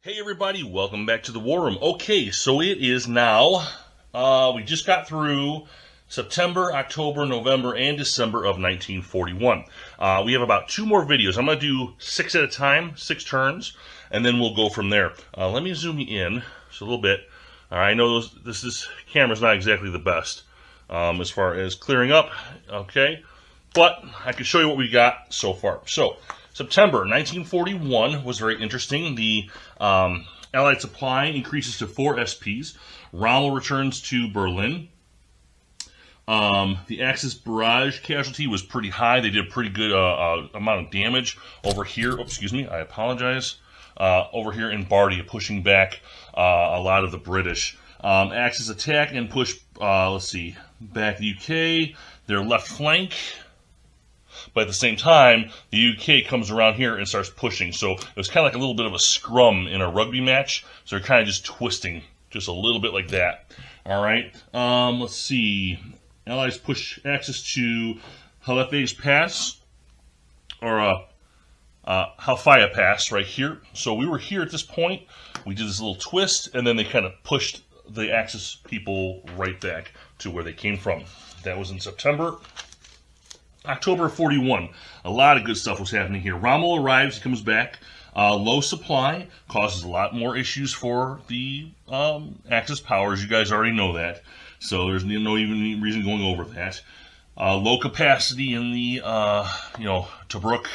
Hey everybody, welcome back to the War Room. Okay, so it is now, we just got through September, October, November, and December of 1941. We have about 2 more videos. I'm going to do 6 at a time, 6 turns, and then we'll go from there. Let me zoom you in just a little bit. I know this camera's not exactly the best as far as clearing up, okay? But I can show you what we got so far. So, September 1941 was very interesting. The Allied supply increases to 4 SPs. Rommel returns to Berlin. The Axis barrage casualty was pretty high. They did a pretty good amount of damage over here. Oh, excuse me, I apologize. Over here in Bardia, pushing back a lot of the British. Axis attack and push, let's see, back the UK, their left flank. But at the same time, the UK comes around here and starts pushing. So it was kind of like a little bit of a scrum in a rugby match. So they're kind of just twisting, just a little bit like that. All right. Let's see. Allies push Axis to Halefe's Pass, or Halfaya Pass right here. So we were here at this point. We did this little twist, and then they kind of pushed the Axis people right back to where they came from. That was in September. October 41, a lot of good stuff was happening here. Rommel arrives, he comes back. Low supply causes a lot more issues for the Axis powers. You guys already know that, so there's no even reason going over that. Low capacity in the Tobruk,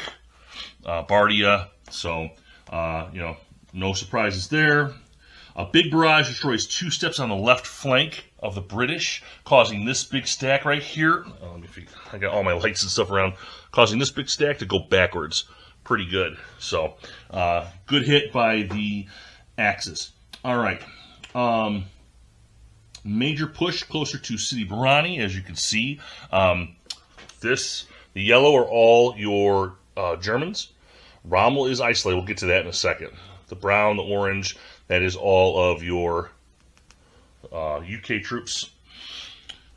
Bardia, so no surprises there. A big barrage destroys 2 steps on the left flank of the British, causing this big stack right here. Let me see. I got all my lights and stuff around, causing this big stack to go backwards. Pretty good. So, good hit by the Axis. All right. Major push closer to Sidi Barrani, as you can see. The yellow are all your Germans. Rommel is isolated. We'll get to that in a second. The brown, the orange, that is all of your UK troops.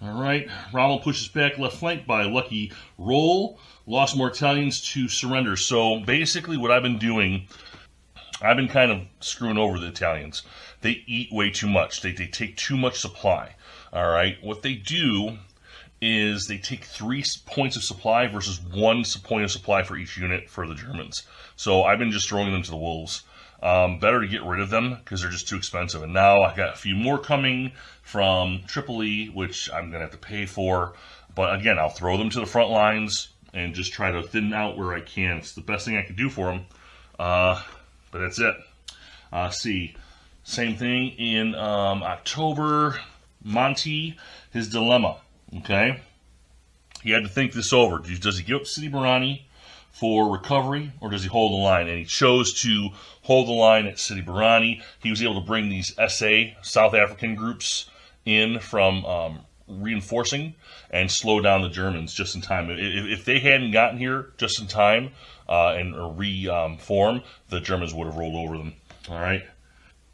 All right, Rommel pushes back left flank by a lucky roll. Lost more Italians to surrender. So basically what I've been doing, I've been kind of screwing over the Italians. They eat way too much. They take too much supply. All right, what they do is they take 3 points of supply versus 1 point of supply for each unit for the Germans. So I've been just throwing them to the wolves. Better to get rid of them because they're just too expensive. And now I got a few more coming from Tripoli, which I'm going to have to pay for. But again, I'll throw them to the front lines and just try to thin out where I can. It's the best thing I can do for them. But that's it. See, same thing in October. Monty, his dilemma. Okay, he had to think this over. Does he give up Sidi Barrani for recovery, or does he hold the line? And he chose to hold the line at Sidi Barrani. He was able to bring these SA, South African groups, in from reinforcing and slow down the Germans just in time. If they hadn't gotten here just in time and reform, the Germans would have rolled over them. All right.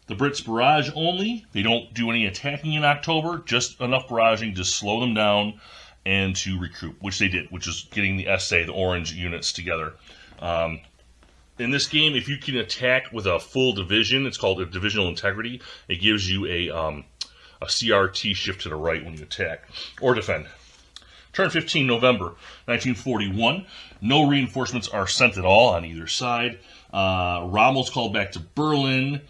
The Brits barrage only. They don't do any attacking in October, just enough barraging to slow them down and to recruit, which they did, which is getting the SA, the orange units together. In this game, if you can attack with a full division, it's called a divisional integrity. It gives you a CRT shift to the right when you attack or defend. Turn 15, November 1941. No reinforcements are sent at all on either side. Rommel's called back to Berlin.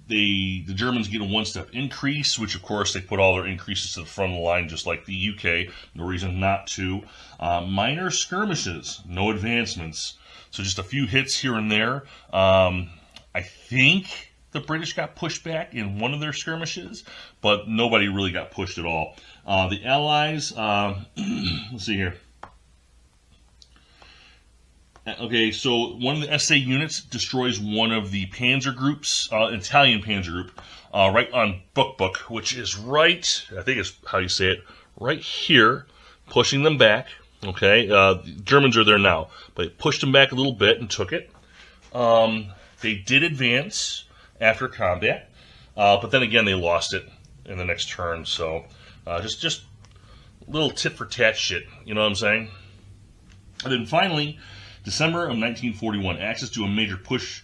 The Germans get a 1-step increase, which of course they put all their increases to the front of the line just like the UK. No reason not to. Minor skirmishes, no advancements. So just a few hits here and there. I think the British got pushed back in one of their skirmishes, but nobody really got pushed at all. The Allies, let's see here. Okay, so one of the SA units destroys one of the panzer groups, Italian panzer group, right on Book, which is right, I think is how you say it, right here, pushing them back. Okay, the Germans are there now, but it pushed them back a little bit and took it. They did advance after combat, but then again they lost it in the next turn. So just little tit for tat shit, you know what I'm saying? And then finally, December of 1941, Axis do a major push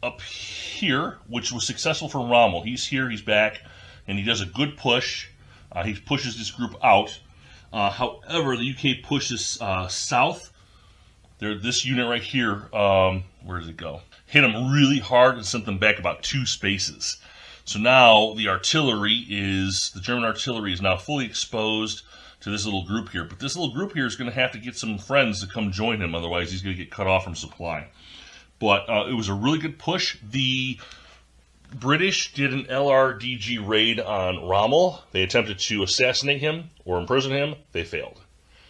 up here, which was successful for Rommel. He's here, he's back, and he does a good push. He pushes this group out. However, the UK pushes south. This unit right here, where does it go? Hit them really hard and sent them back about 2 spaces. So now the German artillery is now fully exposed to this little group here. But this little group here is going to have to get some friends to come join him, otherwise he's going to get cut off from supply. But it was a really good push. The British did an LRDG raid on Rommel. They attempted to assassinate him or imprison him. They failed.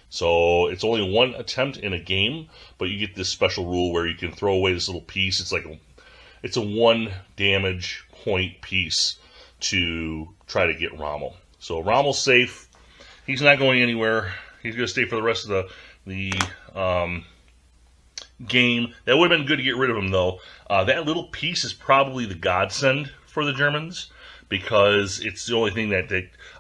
So it's only 1 attempt in a game, but you get this special rule where you can throw away this little piece. It's a 1 damage point piece to try to get Rommel. So Rommel's safe. He's not going anywhere. He's going to stay for the rest of the game. That would have been good to get rid of him, though. That little piece is probably the godsend for the Germans, because it's the only thing that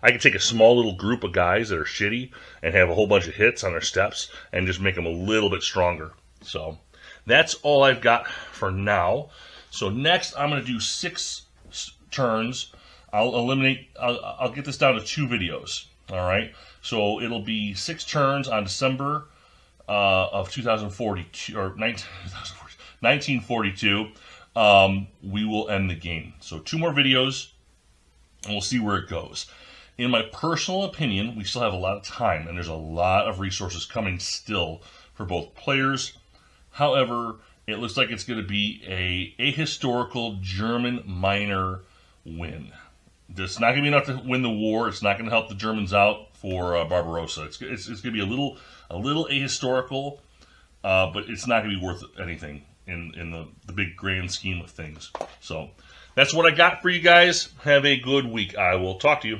I can take a small little group of guys that are shitty and have a whole bunch of hits on their steps and just make them a little bit stronger. So that's all I've got for now. So next I'm going to do 6 turns. I'll get this down to 2 videos. All right. So it'll be 6 turns on December of 2042 or 1942. We will end the game. So 2 more videos, and we'll see where it goes. In my personal opinion, we still have a lot of time, and there's a lot of resources coming still for both players. However, it looks like it's going to be a ahistorical German minor win. It's not going to be enough to win the war. It's not going to help the Germans out for Barbarossa. It's going to be a little ahistorical, but it's not going to be worth anything in the big grand scheme of things. So that's what I got for you guys. Have a good week. I will talk to you.